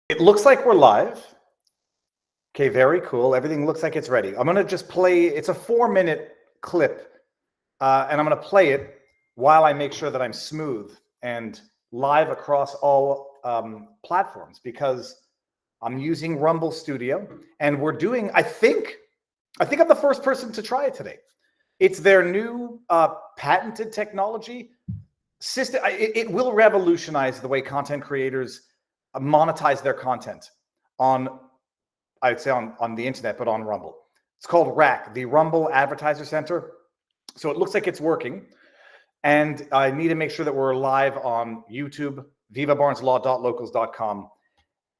It looks like we're live. Okay, very cool. Everything looks like it's ready. I'm going to just play. It's a 4-minute clip, and I'm going to play it while I make sure that I'm smooth and live across all platforms, because I'm using Rumble Studio, and we're doing, I think I'm the first person to try it today. It's their new patented technology system. It will revolutionize the way content creators monetize their content on, I'd say on the internet, but on Rumble. It's called RAC, the Rumble Advertiser Center. So it looks like it's working. And I need to make sure that we're live on YouTube, vivabarneslaw.locals.com,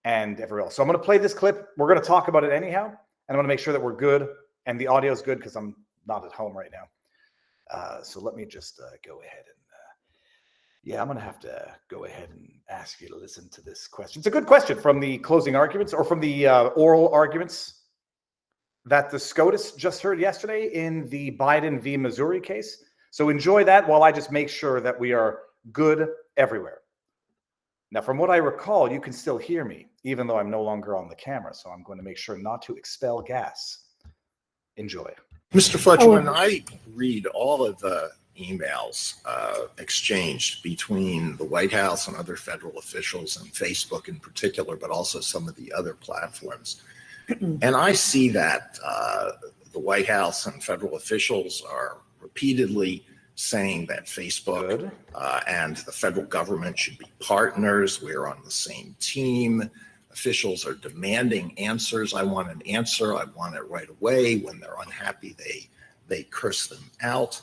and everywhere else. So I'm going to play this clip. We're going to talk about it anyhow. And I'm going to make sure that we're good and the audio is good, because I'm not at home right now. So let me just go ahead and I'm going to have to go ahead and ask you to listen to this question. It's a good question from the closing arguments, or from the oral arguments that the SCOTUS just heard yesterday in the Biden v. Missouri case. So enjoy that while I just make sure that we are good everywhere. Now, from what I recall, you can still hear me, even though I'm no longer on the camera. So I'm going to make sure not to expel gas. Enjoy. Mr. Fletcher, when I read all of the emails exchanged between the White House and other federal officials, and Facebook in particular, but also some of the other platforms, and I see that the White House and federal officials are repeatedly saying that Facebook and the federal government should be partners. We're on the same team. Officials are demanding answers. I want an answer. I want it right away. When they're unhappy, they curse them out.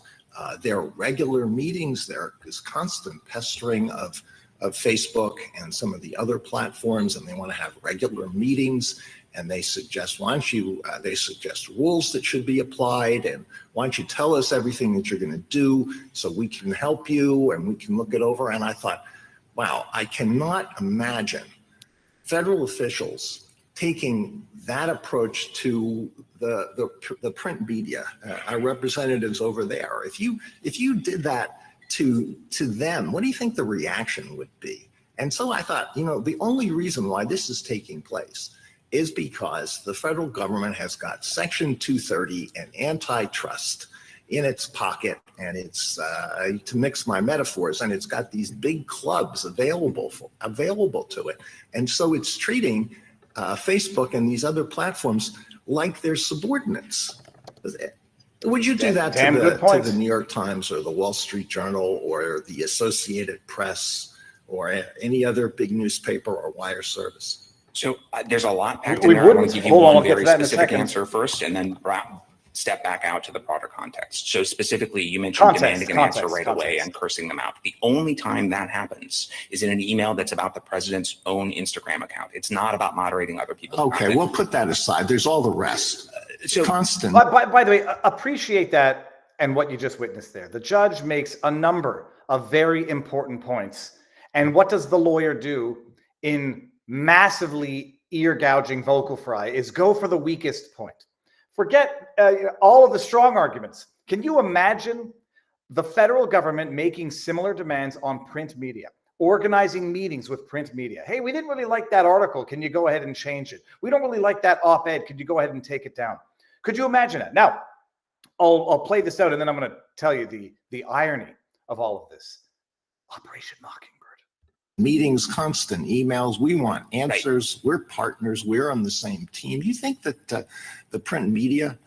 There are regular meetings. There is constant pestering of Facebook and some of the other platforms, and they want to have regular meetings. And they suggest, they suggest rules that should be applied, and why don't you tell us everything that you're going to do so we can help you and we can look it over. And I thought, wow, I cannot imagine federal officials taking that approach to the print media, our representatives over there. If you did that to them, what do you think the reaction would be? And so I thought, the only reason why this is taking place is because the federal government has got Section 230 and antitrust in its pocket, and it's to mix my metaphors, and it's got these big clubs available to it, and so it's treating Facebook and these other platforms like they're subordinates. Would you do that to the New York Times or the Wall Street Journal or the Associated Press or any other big newspaper or wire service? So there's a lot packed in there. I want to give you one very specific answer first, and then step back out to the broader context. So specifically, you mentioned demanding an answer right away and cursing them out. The only time that happens is in an email that's about the president's own Instagram account. It's not about moderating other people's content. We'll put that aside. There's all the rest. Constant. By the way, appreciate that and what you just witnessed there. The judge makes a number of very important points. And what does the lawyer do in massively ear-gouging vocal fry is go for the weakest point. Forget all of the strong arguments. Can you imagine the federal government making similar demands on print media, organizing meetings with print media? Hey, we didn't really like that article. Can you go ahead and change it? We don't really like that op-ed. Could you go ahead and take it down? Could you imagine that? Now, I'll play this out, and then I'm going to tell you the irony of all of this. Operation Mockingbird. Meetings, constant emails. We want answers. Right. We're partners. We're on the same team. You think that the print media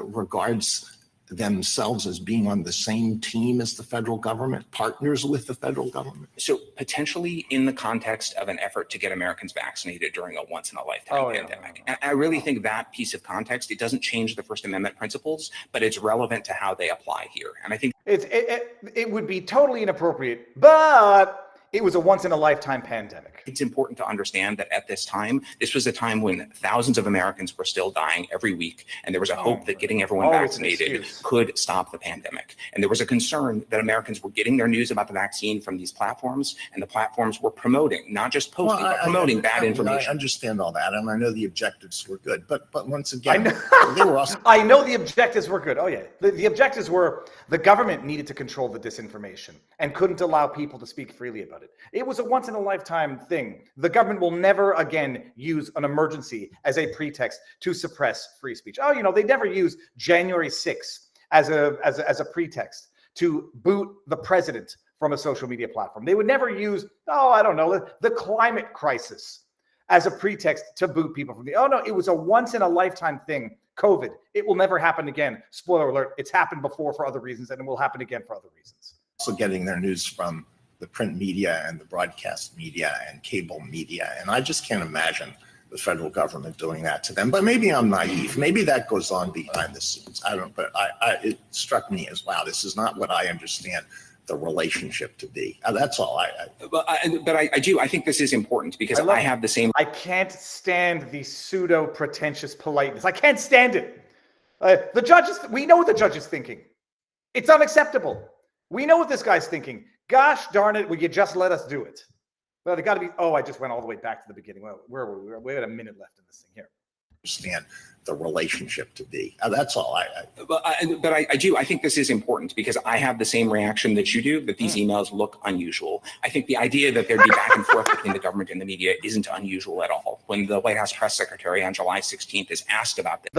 regards themselves as being on the same team as the federal government, partners with the federal government? So potentially in the context of an effort to get Americans vaccinated during a once-in-a-lifetime pandemic. And I really think that piece of context, it doesn't change the First Amendment principles, but it's relevant to how they apply here. And I think it would be totally inappropriate, but it was a once-in-a-lifetime pandemic. It's important to understand that at this time, this was a time when thousands of Americans were still dying every week, and there was a hope that getting everyone vaccinated could stop the pandemic. And there was a concern that Americans were getting their news about the vaccine from these platforms, and the platforms were promoting, not just posting, but promoting bad information. I understand all that, and I know the objectives were good, but once again, they were also... I know the objectives were good. Oh yeah, the objectives were the government needed to control the disinformation and couldn't allow people to speak freely about it. it. It was a once in a lifetime thing. The government will never again use an emergency as a pretext to suppress free speech. Oh, they never use January 6th as a pretext to boot the president from a social media platform. They would never use, the climate crisis as a pretext to boot people from no, it was a once in a lifetime thing. COVID. It will never happen again. Spoiler alert, it's happened before for other reasons, and it will happen again for other reasons. Also getting their news from the print media and the broadcast media and cable media. And I just can't imagine the federal government doing that to them. But maybe I'm naive. Maybe that goes on behind the scenes. I don't, but it struck me as, wow, this is not what I understand the relationship to be. That's all. I do. I think this is important because I have the same. I can't stand the pseudo pretentious politeness. I can't stand it. The judges, we know what the judge is thinking. It's unacceptable. We know what this guy's thinking. Gosh darn it, will you just let us do it? Well, they got to be, I just went all the way back to the beginning. Well, where were we? We had a minute left in this thing here. Understand the relationship to be. That's all. I do. I think this is important because I have the same reaction that you do, that these emails look unusual. I think the idea that there'd be back and forth between the government and the media isn't unusual at all. When the White House press secretary on July 16th is asked about this.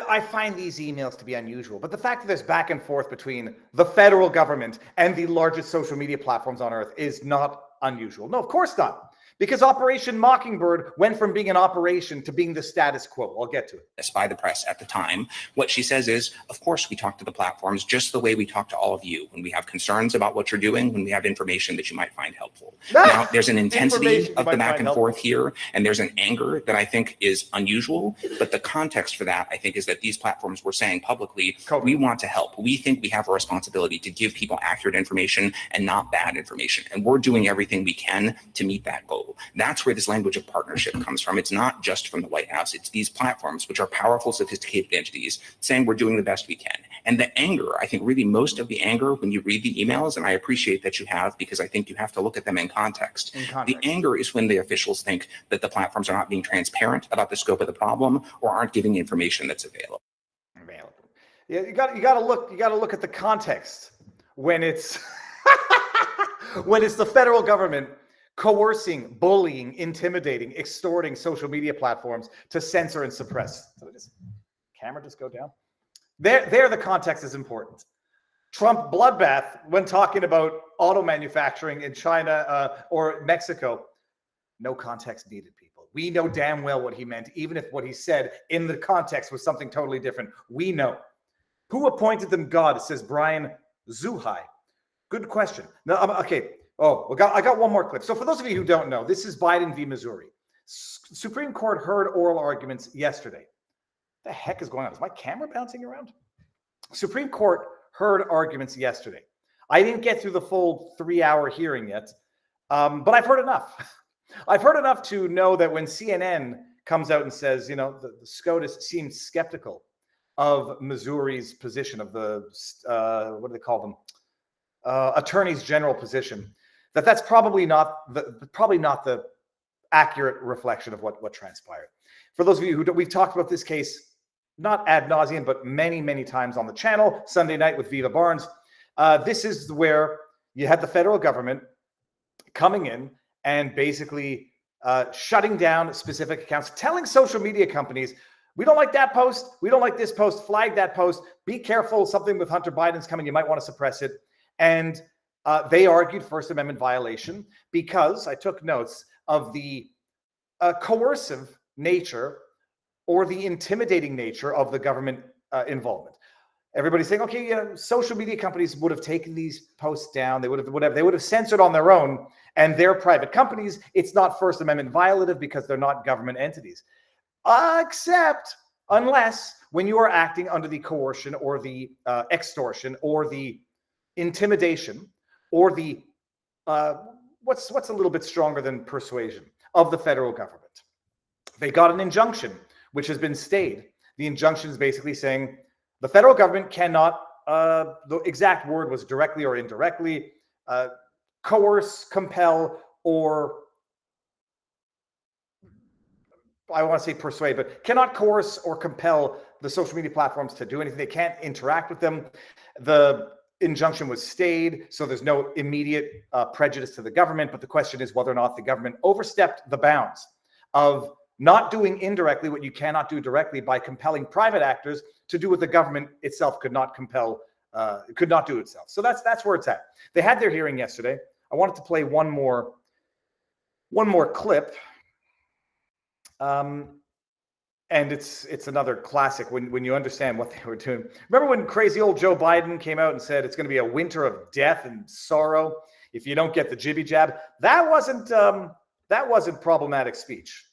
I find these emails to be unusual, but the fact that there's back and forth between the federal government and the largest social media platforms on earth is not unusual. No, of course not. Because Operation Mockingbird went from being an operation to being the status quo. I'll get to it. By the press at the time. What she says is, of course, we talk to the platforms just the way we talk to all of you when we have concerns about what you're doing, when we have information that you might find helpful. Now, there's an intensity of the back and forth here, and there's an anger that I think is unusual. But the context for that, I think, is that these platforms were saying publicly, we want to help. We think we have a responsibility to give people accurate information and not bad information. And we're doing everything we can to meet that goal. That's where this language of partnership comes from. It's not just from the White House. It's these platforms, which are powerful, sophisticated entities, saying we're doing the best we can. And the anger, I think really most of the anger when you read the emails, and I appreciate that you have, because I think you have to look at them in context. The anger is when the officials think that the platforms are not being transparent about the scope of the problem or aren't giving information that's available. Yeah, you got to look at the context when it's when it's the federal government coercing, bullying, intimidating, extorting social media platforms to censor and suppress. So camera just go down. There, the context is important. Trump bloodbath when talking about auto manufacturing in China or Mexico. No context needed, people. We know damn well what he meant, even if what he said in the context was something totally different. We know. Who appointed them God, says Brian Zuhai. Good question. No, okay. I got one more clip. So for those of you who don't know, this is Biden v. Missouri. Supreme Court heard oral arguments yesterday. What the heck is going on? Is my camera bouncing around? Supreme Court heard arguments yesterday. I didn't get through the full 3-hour hearing yet, but I've heard enough. I've heard enough to know that when CNN comes out and says, the SCOTUS seems skeptical of Missouri's position of the, what do they call them? Attorney's general position. That's probably not the accurate reflection of what transpired. For those of you who we've talked about this case, not ad nauseum, but many, many times on the channel, Sunday night with Viva Barnes. This is where you had the federal government coming in and basically shutting down specific accounts, telling social media companies, we don't like that post, we don't like this post, flag that post, be careful, something with Hunter Biden's coming, you might want to suppress it. And they argued First Amendment violation because I took notes of the coercive nature or the intimidating nature of the government involvement. Everybody's saying, okay, social media companies would have taken these posts down. They would have censored on their own, and they're private companies. It's not First Amendment violative because they're not government entities. Except unless when you are acting under the coercion or the extortion or the intimidation or the what's a little bit stronger than persuasion of the federal government. They got an injunction which has been stayed. The injunction is basically saying the federal government cannot, the exact word was directly or indirectly, coerce, compel, or I want to say persuade, but cannot coerce or compel the social media platforms to do anything. They can't interact with them. The injunction was stayed, so there's no immediate prejudice to the government. But the question is whether or not the government overstepped the bounds of not doing indirectly what you cannot do directly by compelling private actors to do what the government itself could not compel, could not do itself. So that's where it's at. They had their hearing yesterday. I wanted to play one more clip. And it's another classic when you understand what they were doing. Remember when crazy old Joe Biden came out and said it's going to be a winter of death and sorrow if you don't get the jibby jab? That wasn't problematic speech.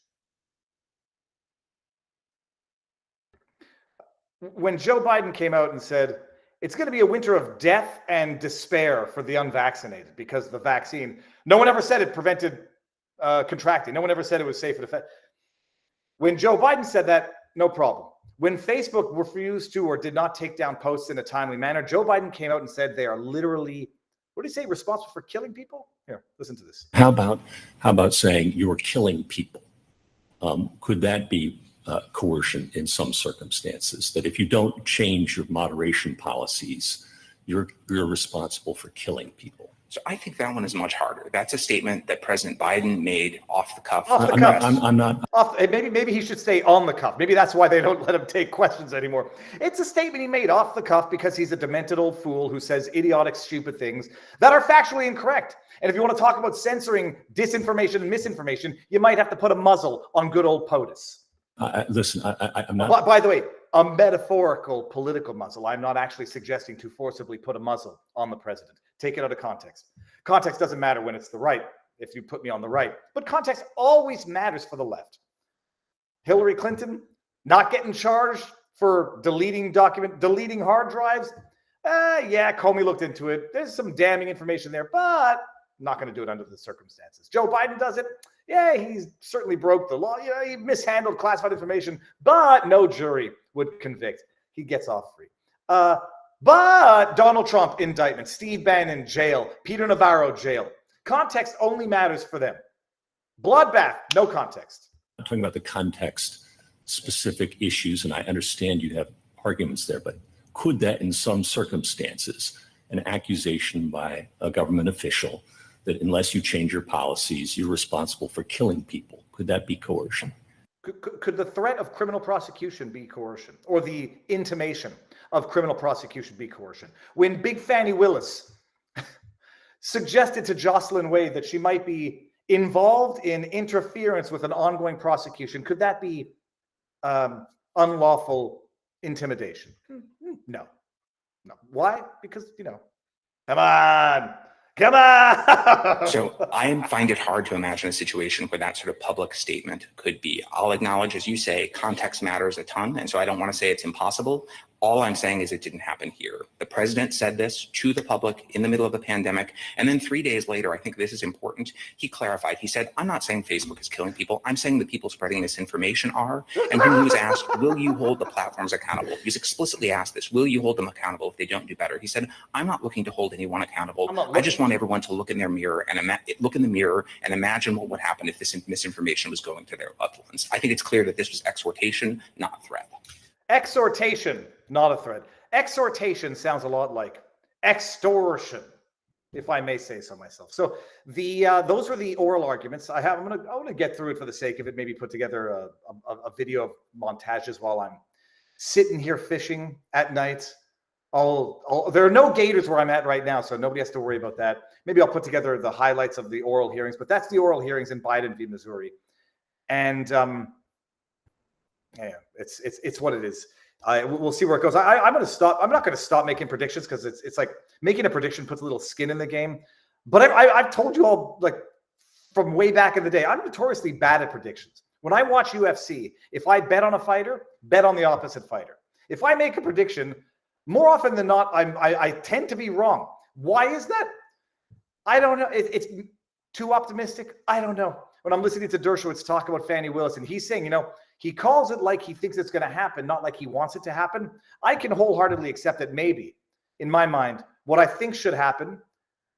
When Joe Biden came out and said it's going to be a winter of death and despair for the unvaccinated because the vaccine, no one ever said it prevented contracting. No one ever said it was safe and effective. When Joe Biden said that, no problem. When Facebook refused to or did not take down posts in a timely manner, Joe Biden came out and said they are literally, what did he say, responsible for killing people? Here, listen to this. How about saying you're killing people? Could that be coercion in some circumstances? That if you don't change your moderation policies, you're responsible for killing people? So I think that one is much harder. That's a statement that President Biden made off the cuff. I'm not. Maybe he should stay on the cuff. Maybe that's why they don't let him take questions anymore. It's a statement he made off the cuff because he's a demented old fool who says idiotic, stupid things that are factually incorrect. And if you want to talk about censoring disinformation and misinformation, you might have to put a muzzle on good old POTUS. Listen, I'm not. By the way, a metaphorical political muzzle. I'm not actually suggesting to forcibly put a muzzle on the president. Take it out of context. Context doesn't matter when it's the right, if you put me on the right. But context always matters for the left. Hillary Clinton not getting charged for deleting hard drives. Yeah, Comey looked into it. There's some damning information there, but not going to do it under the circumstances. Joe Biden does it. Yeah, he's certainly broke the law. Yeah, he mishandled classified information, but no jury would convict. He gets off free. But Donald Trump, indictment. Steve Bannon, jail. Peter Navarro, jail. Context only matters for them. Bloodbath, no context. I'm talking about the context, specific issues, and I understand you have arguments there, but could that in some circumstances, an accusation by a government official that unless you change your policies, you're responsible for killing people, could that be coercion? Could the threat of criminal prosecution be coercion? Or the intimation of criminal prosecution be coercion? When Big Fanny Willis suggested to Jocelyn Wade that she might be involved in interference with an ongoing prosecution, could that be unlawful intimidation? No. Why? Because, come on. So I find it hard to imagine a situation where that sort of public statement could be. I'll acknowledge, as you say, context matters a ton. And so I don't want to say it's impossible. All I'm saying is it didn't happen here. The president said this to the public in the middle of the pandemic. And then 3 days later, I think this is important, he clarified. He said, I'm not saying Facebook is killing people. I'm saying the people spreading this information are. And when he was asked, will you hold the platforms accountable? He was explicitly asked this, will you hold them accountable if they don't do better? He said, I'm not looking to hold anyone accountable. I just want everyone to look in their mirror and imagine what would happen if this misinformation was going to their loved ones. I think it's clear that this was exhortation, not threat. Exhortation, not a threat. Exhortation sounds a lot like extortion, if I may say so myself. So those were the oral arguments. I want to get through it for the sake of it. Maybe put together a video of montages while I'm sitting here fishing at night. There are no gators where I'm at right now, so nobody has to worry about that. Maybe I'll put together the highlights of the oral hearings, but that's the oral hearings in Biden v. Missouri, and yeah, it's what it is. We'll see where it goes. I'm going to stop. I'm not going to stop making predictions because it's like making a prediction puts a little skin in the game. But I've told you all, like, from way back in the day, I'm notoriously bad at predictions. When I watch UFC, if I bet on a fighter, bet on the opposite fighter. If I make a prediction, more often than not, I tend to be wrong. Why is that? I don't know. It's too optimistic. I don't know. When I'm listening to Dershowitz talk about Fanny Willis, and he's saying, he calls it like he thinks it's going to happen, not like he wants it to happen. I can wholeheartedly accept that maybe, in my mind, what I think should happen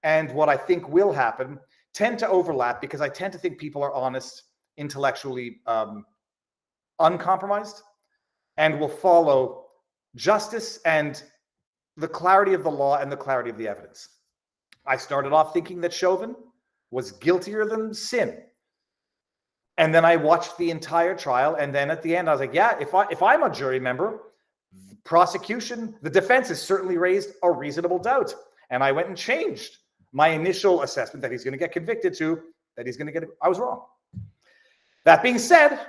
and what I think will happen tend to overlap because I tend to think people are honest, intellectually uncompromised, and will follow justice and the clarity of the law and the clarity of the evidence. I started off thinking that Chauvin was guiltier than sin. And then I watched the entire trial. And then at the end, I was like, yeah, if I'm a jury member, the prosecution, the defense has certainly raised a reasonable doubt. And I went and changed my initial assessment that he's going to get convicted to that he's going to get, I was wrong. That being said,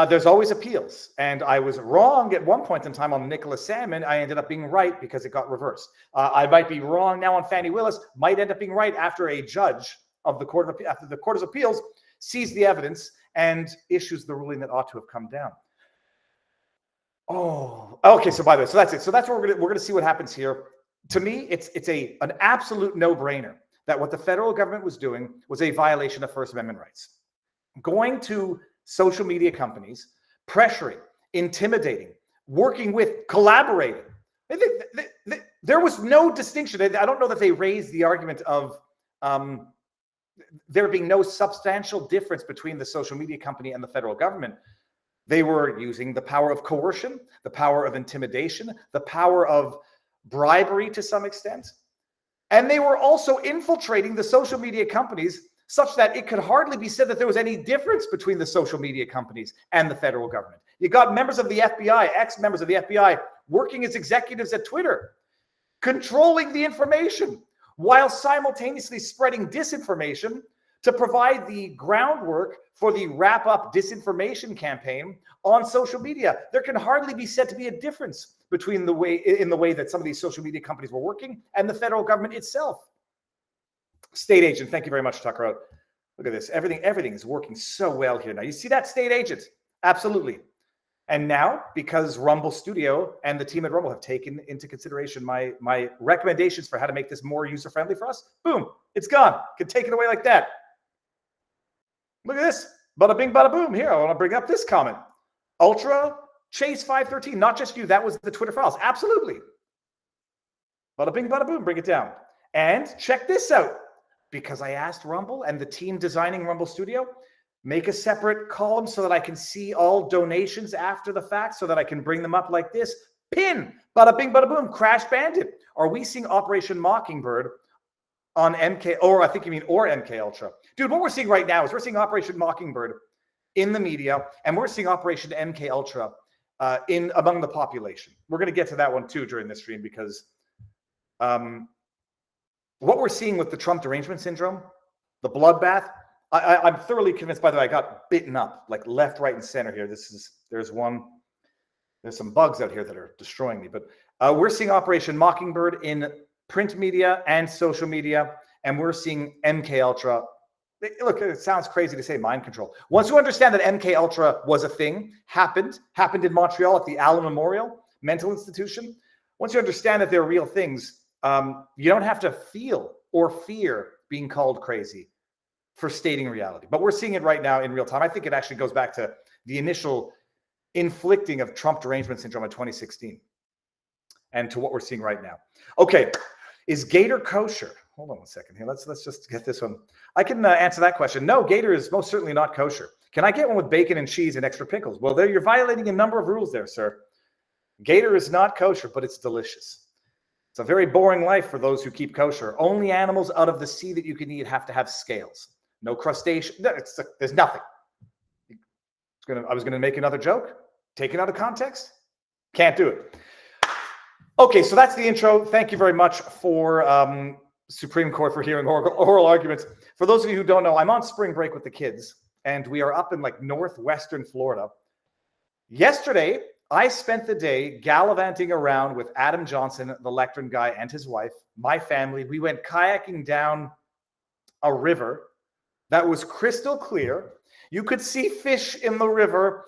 there's always appeals. And I was wrong at one point in time on Nicholas Salmon. I ended up being right because it got reversed. I might be wrong now on Fanny Willis, might end up being right after a judge of the Court of after the Court of Appeals sees the evidence and issues the ruling that ought to have come down. Oh, okay. So by the way, so that's it. So that's what we're gonna see what happens here. To me, it's an absolute no-brainer that what the federal government was doing was a violation of First Amendment rights. Going to social media companies, pressuring, intimidating, working with, collaborating. There was no distinction. I don't know that they raised the argument of there being no substantial difference between the social media company and the federal government. They were using the power of coercion, the power of intimidation, the power of bribery to some extent. And they were also infiltrating the social media companies such that it could hardly be said that there was any difference between the social media companies and the federal government. You got members of the FBI, ex-members of the FBI, working as executives at Twitter, controlling the information while simultaneously spreading disinformation to provide the groundwork for the wrap-up disinformation campaign on social media. There can hardly be said to be a difference between the way that some of these social media companies were working and the federal government itself. State agent, thank you very much, Tucker. Look at this. Everything is working so well here now. You see that, state agent? Absolutely. And now, because Rumble Studio and the team at Rumble have taken into consideration my recommendations for how to make this more user-friendly for us, boom, it's gone. Can take it away like that. Look at this. Bada bing, bada boom. Here, I want to bring up this comment. Ultra Chase 513, not just you. That was the Twitter files. Absolutely. Bada bing, bada boom. Bring it down. And check this out. Because I asked Rumble and the team designing Rumble Studio, make a separate column so that I can see all donations after the fact so that I can bring them up like this. Pin. Bada bing, bada boom. Crash Bandit. Are we seeing Operation Mockingbird on MK, or I think you mean, or MK Ultra? Dude, what we're seeing right now is we're seeing Operation Mockingbird in the media, and we're seeing Operation MK Ultra among the population. We're going to get to that one too during this stream because what we're seeing with the Trump derangement syndrome, the bloodbath, I'm thoroughly convinced. By the way, I got bitten up like left, right, and center here. There's some bugs out here that are destroying me. But we're seeing Operation Mockingbird in print media and social media, and we're seeing MK Ultra. Look, it sounds crazy to say mind control. Once you understand that MK Ultra was a thing, happened in Montreal at the Allen Memorial Mental Institution. Once you understand that they're real things, you don't have to feel or fear being called crazy for stating reality. But we're seeing it right now in real time. I think it actually goes back to the initial inflicting of Trump derangement syndrome in 2016 and to what we're seeing right now. Okay, is Gator kosher? Hold on one second here. Let's just get this one. I can answer that question. No, Gator is most certainly not kosher. Can I get one with bacon and cheese and extra pickles? Well, you're violating a number of rules there, sir. Gator is not kosher, but it's delicious. It's a very boring life for those who keep kosher. Only animals out of the sea that you can eat have to have scales. No crustacean. No, there's nothing. I was going to make another joke. Take it out of context. Can't do it. Okay, so that's the intro. Thank you very much for Supreme Court for hearing oral arguments. For those of you who don't know, I'm on spring break with the kids, and we are up in like northwestern Florida. Yesterday, I spent the day gallivanting around with Adam Johnson, the lectern guy, and his wife, my family. We went kayaking down a river that was crystal clear. You could see fish in the river,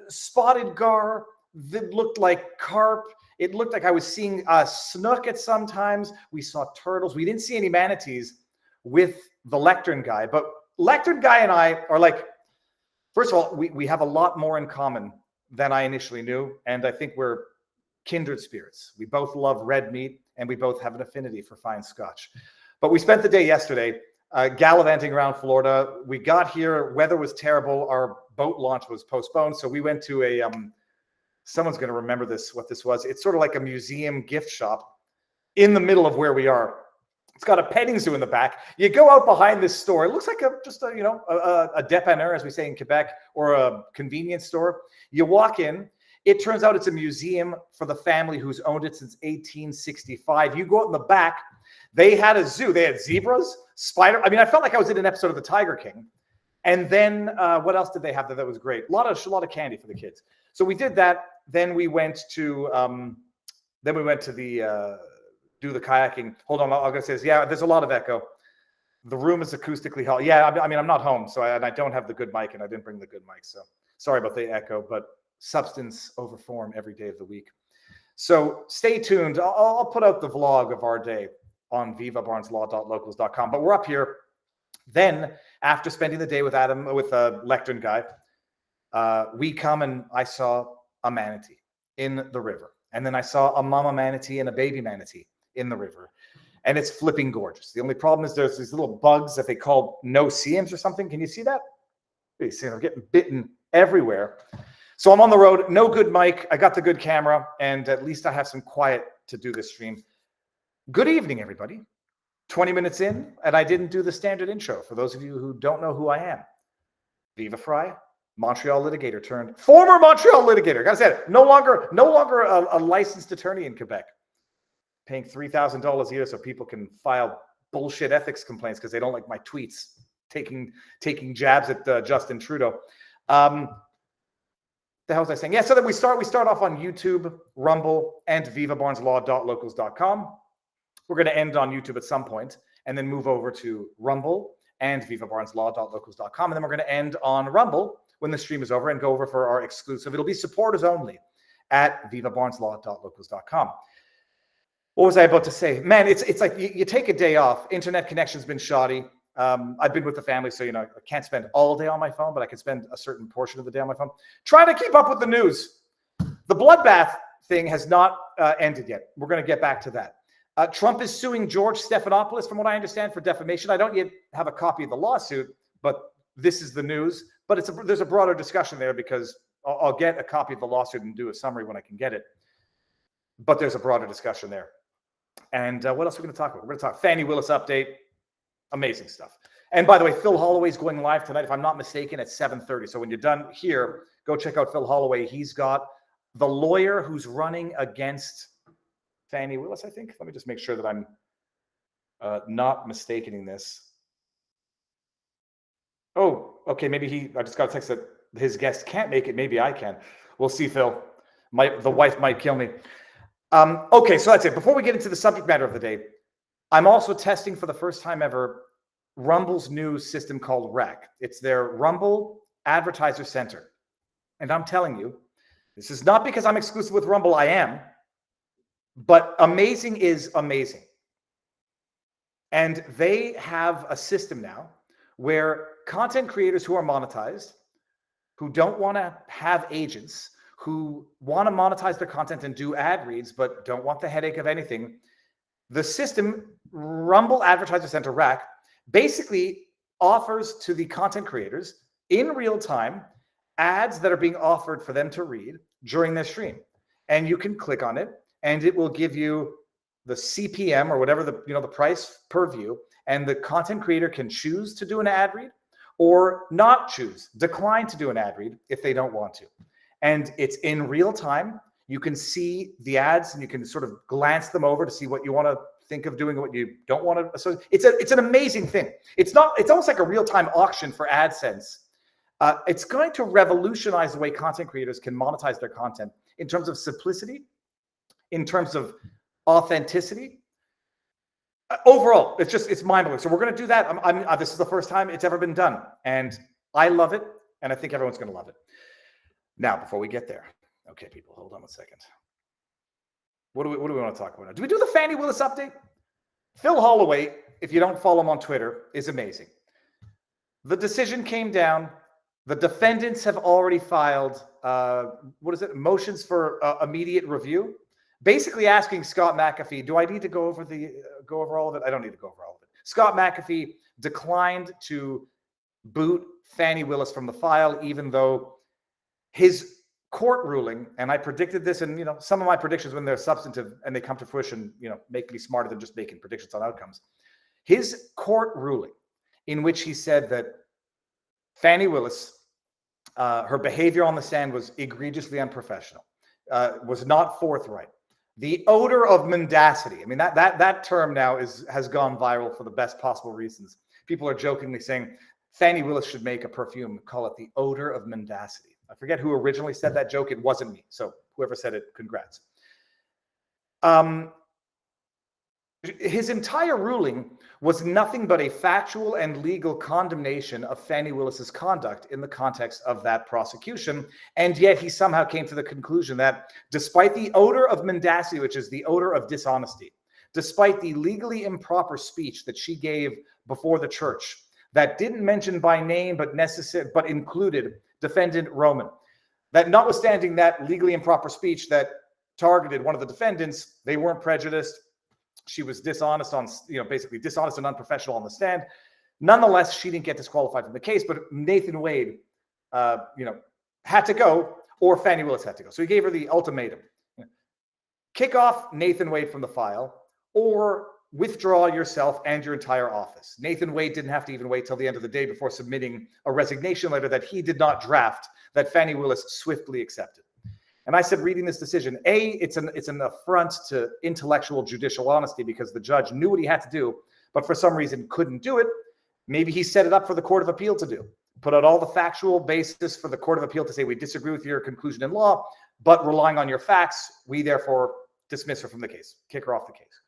spotted gar that looked like carp. It looked like I was seeing snook at some times. We saw turtles. We didn't see any manatees with the lectern guy. But lectern guy and I are like, first of all, we have a lot more in common than I initially knew. And I think we're kindred spirits. We both love red meat, and we both have an affinity for fine scotch. But we spent the day yesterday gallivanting around Florida. We got here, weather was terrible. Our boat launch was postponed. So we went to Someone's going to remember this, what this was. It's sort of like a museum gift shop in the middle of where we are. It's got a petting zoo in the back. You go out behind this store. It looks like a dépanneur, as we say in Quebec, or a convenience store. You walk in. It turns out it's a museum for the family who's owned it since 1865. You go out in the back. They had a zoo. They had zebras, spider. I mean, I felt like I was in an episode of The Tiger King. And then what else did they have that was great? A lot of candy for the kids. So we did that. Then we went to the do the kayaking. Hold on, I'm gonna say this. Yeah, there's a lot of echo. The room is acoustically held. Yeah, I mean, I'm not home, so I don't have the good mic, and I didn't bring the good mic, so sorry about the echo. But substance over form every day of the week. So stay tuned. I'll put out the vlog of our day on vivabarneslaw.locals.com. But we're up here. Then, after spending the day with Adam, with a lectern guy, we come and I saw a manatee in the river. And then I saw a mama manatee and a baby manatee in the river. And it's flipping gorgeous. The only problem is there's these little bugs that they call no-see-ums or something. Can you see that? You see, they're getting bitten everywhere. So I'm on the road, no good mic. I got the good camera, and at least I have some quiet to do this stream. Good evening, everybody. 20 minutes in, and I didn't do the standard intro. For those of you who don't know who I am, Viva Frei, Montreal litigator turned former Montreal litigator. Gotta say it, no longer a licensed attorney in Quebec, paying $3,000 a year so people can file bullshit ethics complaints because they don't like my tweets, taking jabs at Justin Trudeau. The hell was I saying? Yeah, so that we start off on YouTube, Rumble, and vivabarneslaw.locals.com. We're going to end on YouTube at some point and then move over to Rumble and vivabarneslaw.locals.com. And then we're going to end on Rumble when the stream is over and go over for our exclusive. It'll be supporters only at vivabarneslaw.locals.com. What was I about to say? Man, it's like you take a day off. Internet connection's been shoddy. I've been with the family, so I can't spend all day on my phone, but I can spend a certain portion of the day on my phone. Trying to keep up with the news. The bloodbath thing has not ended yet. We're going to get back to that. Trump is suing George Stephanopoulos, from what I understand, for defamation. I don't yet have a copy of the lawsuit, but this is the news. But there's a broader discussion there because I'll get a copy of the lawsuit and do a summary when I can get it. But there's a broader discussion there. And what else are we going to talk about? We're going to talk Fanny Willis update. Amazing stuff. And by the way, Phil Holloway's going live tonight, if I'm not mistaken, at 7:30. So when you're done here, go check out Phil Holloway. He's got the lawyer who's running against Fanny Willis, I think. Let me just make sure that I'm not mistaking this. Oh, okay. Maybe I just got a text that his guest can't make it. Maybe I can. We'll see, Phil. The wife might kill me. Okay, so that's it. Before we get into the subject matter of the day, I'm also testing for the first time ever Rumble's new system called RAC. It's their Rumble Advertiser Center. And I'm telling you, this is not because I'm exclusive with Rumble. I am. But amazing is amazing. And they have a system now where content creators who are monetized, who don't want to have agents, who want to monetize their content and do ad reads, but don't want the headache of anything, the system, Rumble Advertiser Center, RAC, basically offers to the content creators in real time ads that are being offered for them to read during their stream. And you can click on it, and it will give you the CPM or whatever the price per view, and the content creator can choose to do an ad read or not choose, decline to do an ad read if they don't want to. And it's in real time. You can see the ads and you can sort of glance them over to see what you want to think of doing, what you don't want to. So it's an amazing thing. It's almost like a real-time auction for AdSense. It's going to revolutionize the way content creators can monetize their content in terms of simplicity, in terms of authenticity. Overall, it's mind-blowing. So we're going to do that. This is the first time it's ever been done, and I love it, and I think everyone's going to love it. Now, before we get there, okay, people, hold on a second. What do we want to talk about now? Do we do the Fanny Willis update? Phil Holloway, if you don't follow him on Twitter, is amazing. The decision came down. The defendants have already filed, motions for immediate review, basically asking Scott McAfee, do I need to go over all of it? I don't need to go over all of it. Scott McAfee declined to boot Fanny Willis from the file, even though his court ruling, and I predicted this, and some of my predictions, when they're substantive and they come to fruition, make me smarter than just making predictions on outcomes. His court ruling, in which he said that Fanny Willis, her behavior on the stand was egregiously unprofessional, was not forthright. The odor of mendacity. I mean, that term now has gone viral for the best possible reasons. People are jokingly saying Fanny Willis should make a perfume, call it the odor of mendacity. I forget who originally said that joke. It wasn't me. So whoever said it, congrats. His entire ruling was nothing but a factual and legal condemnation of Fanny Willis's conduct in the context of that prosecution. And yet he somehow came to the conclusion that despite the odor of mendacity, which is the odor of dishonesty, despite the legally improper speech that she gave before the church that didn't mention by name but included defendant Roman, that notwithstanding that legally improper speech that targeted one of the defendants, they weren't prejudiced. She was dishonest basically dishonest and unprofessional on the stand. Nonetheless, she didn't get disqualified from the case, but Nathan Wade, had to go, or Fanny Willis had to go. So he gave her the ultimatum: kick off Nathan Wade from the file, or withdraw yourself and your entire office. Nathan Wade didn't have to even wait till the end of the day before submitting a resignation letter that he did not draft, that Fanny Willis swiftly accepted. And I said, reading this decision, it's an affront to intellectual judicial honesty, because the judge knew what he had to do, but for some reason couldn't do it. Maybe he set it up for the Court of Appeal to do. Put out all the factual basis for the Court of Appeal to say, we disagree with your conclusion in law, but relying on your facts, we therefore dismiss her from the case, kick her off the case.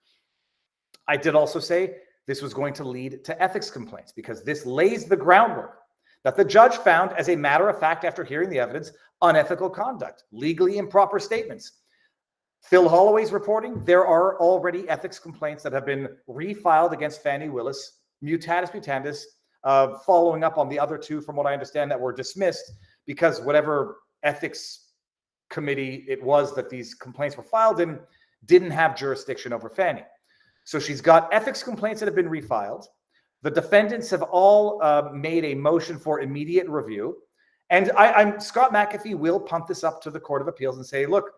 I did also say this was going to lead to ethics complaints, because this lays the groundwork that the judge found, as a matter of fact, after hearing the evidence, unethical conduct, legally improper statements. Phil Holloway's reporting, there are already ethics complaints that have been refiled against Fanny Willis, mutatis mutandis, following up on the other two, from what I understand, that were dismissed because whatever ethics committee it was that these complaints were filed in didn't have jurisdiction over Fanny. So she's got ethics complaints that have been refiled. The defendants have all made a motion for immediate review. And Scott McAfee will punt this up to the Court of Appeals and say, look,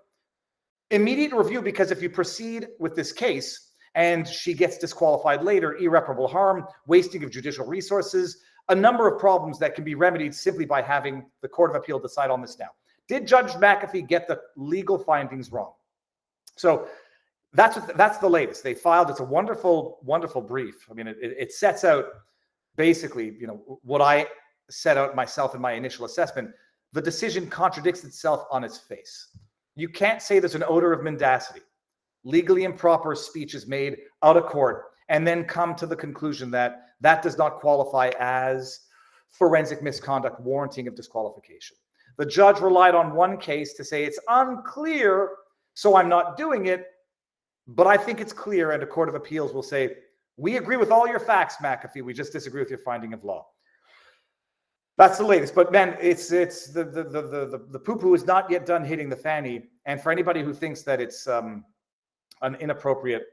immediate review, because if you proceed with this case and she gets disqualified later, irreparable harm, wasting of judicial resources, a number of problems that can be remedied simply by having the Court of Appeal decide on this now. Did Judge McAfee get the legal findings wrong? So that's the latest. They filed, it's a wonderful, wonderful brief. I mean, it sets out basically, what I set out myself in my initial assessment. The decision contradicts itself on its face. You can't say there's an odor of mendacity, legally improper speech is made out of court, and then come to the conclusion that that does not qualify as forensic misconduct warranting of disqualification. The judge relied on one case to say it's unclear, so I'm not doing it. But I think it's clear, and a Court of Appeals will say, we agree with all your facts, McAfee. We just disagree with your finding of law. That's the latest. But man, it's the poo-poo is not yet done hitting the fanny. And for anybody who thinks that it's an inappropriate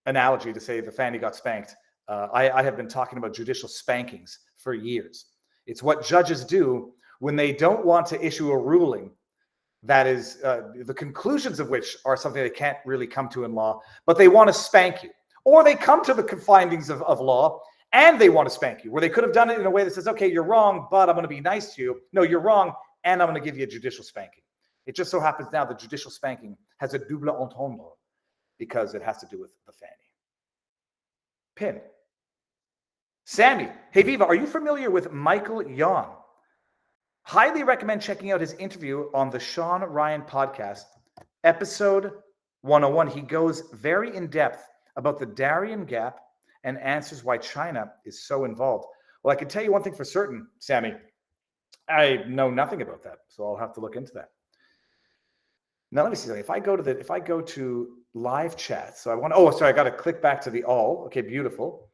analogy to say the fanny got spanked, I have been talking about judicial spankings for years. It's what judges do when they don't want to issue a ruling that is the conclusions of which are something they can't really come to in law, but they want to spank you. Or they come to the findings of law and they want to spank you, where they could have done it in a way that says, okay, you're wrong, but I'm going to be nice to you. No, you're wrong, and I'm going to give you a judicial spanking. It just so happens now the judicial spanking has a double entendre because it has to do with the fanny. Pin. Sammy. Hey, Viva, are you familiar with Michael Yon? Highly recommend checking out his interview on the Sean Ryan podcast, episode 101. He goes very in depth about the Darien Gap and answers why China is so involved. Well, I can tell you one thing for certain, Sammy. I know nothing about that, so I'll have to look into that. Now let me see. If I go to live chat, so I got to click back to the all. Okay, beautiful.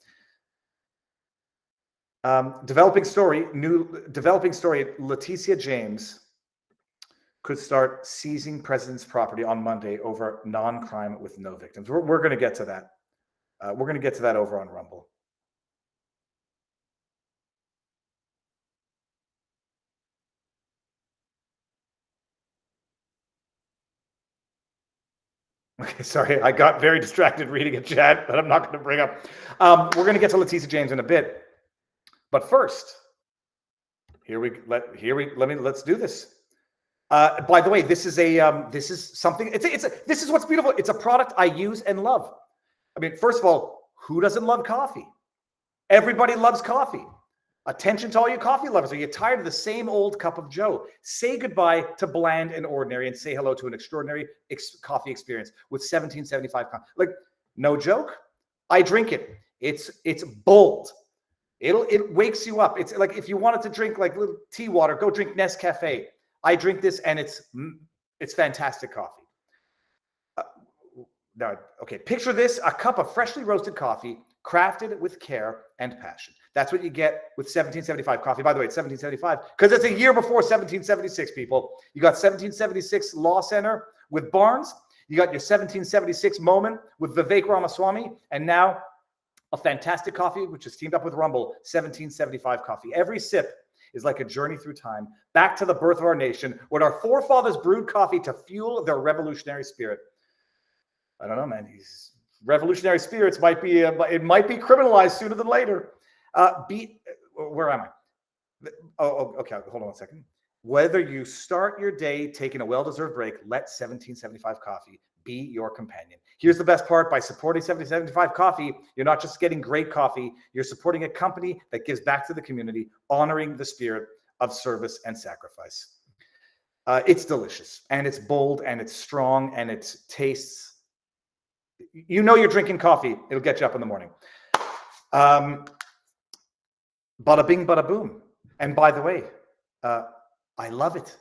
Developing story. Leticia James could start seizing president's property on Monday over non-crime with no victims. We're going to get to that. We're going to get to that over on Rumble. Okay, sorry, I got very distracted reading a chat that I'm not going to bring up. We're going to get to Leticia James in a bit, but first, let's do this. By the way, this is something. This is what's beautiful. It's a product I use and love. I mean, first of all, who doesn't love coffee? Everybody loves coffee. Attention to all you coffee lovers. Are you tired of the same old cup of joe? Say goodbye to bland and ordinary and say hello to an extraordinary coffee experience with 1775. Like, no joke. I drink it. It's bold. It wakes you up. It's like if you wanted to drink like little tea water, go drink Nescafe. I drink this and it's fantastic coffee. Now, okay, picture this, a cup of freshly roasted coffee crafted with care and passion. That's what you get with 1775 coffee. By the way, it's 1775 because it's a year before 1776, people. You got 1776 Law Center with Barnes. You got your 1776 moment with Vivek Ramaswamy. And now a fantastic coffee, which is teamed up with Rumble, 1775 coffee. Every sip is like a journey through time, back to the birth of our nation, when our forefathers brewed coffee to fuel their revolutionary spirit. I don't know, man. These revolutionary spirits might be criminalized sooner than later. Where am I? Okay. Hold on 1 second. Whether you start your day taking a well-deserved break, let 1775 coffee be your companion. Here's the best part. By supporting 1775 coffee, you're not just getting great coffee, you're supporting a company that gives back to the community, honoring the spirit of service and sacrifice. It's delicious, and it's bold, and it's strong, and it tastes. You know you're drinking coffee. It'll get you up in the morning. Bada bing, bada boom. And by the way, I love it.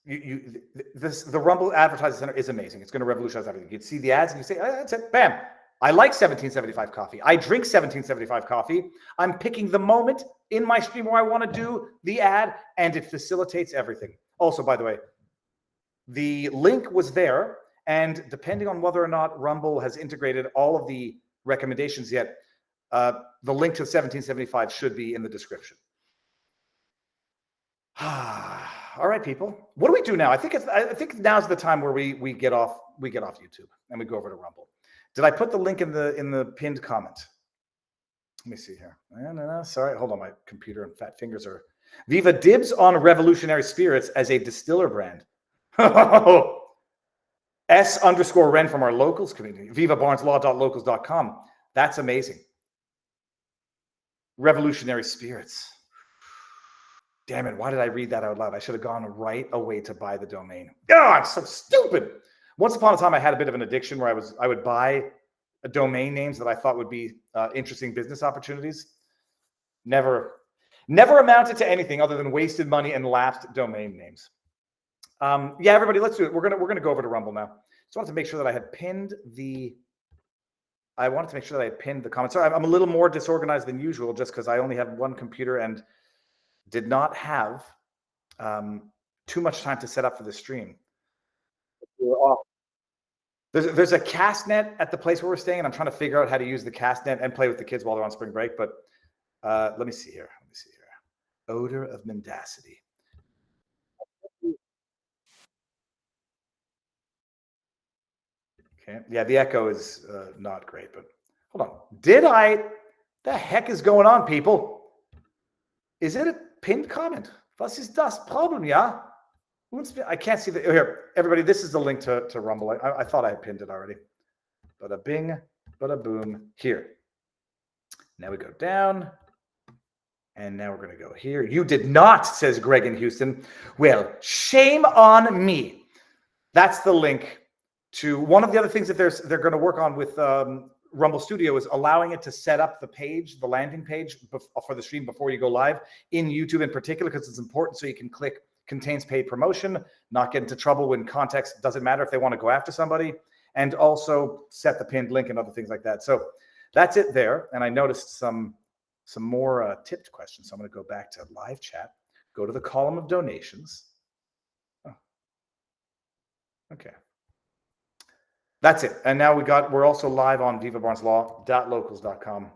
The Rumble Advertising Center is amazing. It's going to revolutionize everything. You'd see the ads and you say, oh, that's it. Bam. I like 1775 coffee. I drink 1775 coffee. I'm picking the moment in my stream where I want to do the ad, and it facilitates everything. Also, by the way, the link was there. And depending on whether or not Rumble has integrated all of the recommendations yet, the link to 1775 should be in the description. All right, people. What do we do now? I think now's the time where we get off YouTube and we go over to Rumble. Did I put the link in the pinned comment? Let me see here. No. Sorry. Hold on. My computer and fat fingers are. Viva dibs on revolutionary spirits as a distiller brand. S_Ren from our locals community. VivaBarnesLaw.locals.com. That's amazing. Revolutionary spirits. Damn it. Why did I read that out loud? I should have gone right away to buy the domain. Oh, I'm so stupid. Once upon a time, I had a bit of an addiction where I would buy domain names that I thought would be interesting business opportunities. Never amounted to anything other than wasted money and lapsed domain names. Yeah, everybody, let's do it. We're gonna go over to Rumble now. Just wanted to make sure that I had pinned the comments. Sorry, I'm a little more disorganized than usual just because I only have one computer and did not have too much time to set up for the stream. We're off. There's a cast net at the place where we're staying, and I'm trying to figure out how to use the cast net and play with the kids while they're on spring break. But let me see here. Odor of mendacity. Okay. Yeah, the echo is not great, but hold on. The heck is going on, people? Is it a pinned comment? Was ist das Problem, yeah? I can't see the here. Everybody, this is the link to Rumble. I thought I had pinned it already. Bada bing, bada boom. Here. Now we go down. And now we're going to go here. You did not, says Greg in Houston. Well, shame on me. That's the link to one of the other things that they're going to work on with Rumble Studio is allowing it to set up the page, the landing page for the stream before you go live in YouTube in particular, because it's important so you can click contains paid promotion, not get into trouble when context doesn't matter if they want to go after somebody, and also set the pinned link and other things like that. So that's it there. And I noticed some more tipped questions. So I'm going to go back to live chat, go to the column of donations. Oh. Okay. That's it. And now we're also live on vivabarneslaw.locals.com.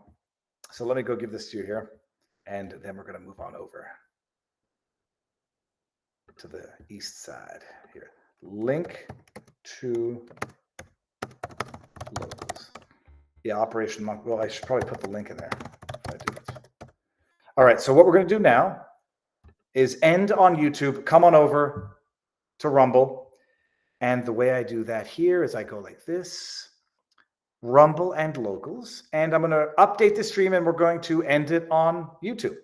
So let me go give this to you here. And then we're going to move on over to the east side here. Link to locals. Yeah, Operation Monk. Well, I should probably put the link in there if I do it. All right, so what we're going to do now is end on YouTube, come on over to Rumble. And the way I do that here is I go like this, Rumble and locals, and I'm going to update the stream and we're going to end it on YouTube.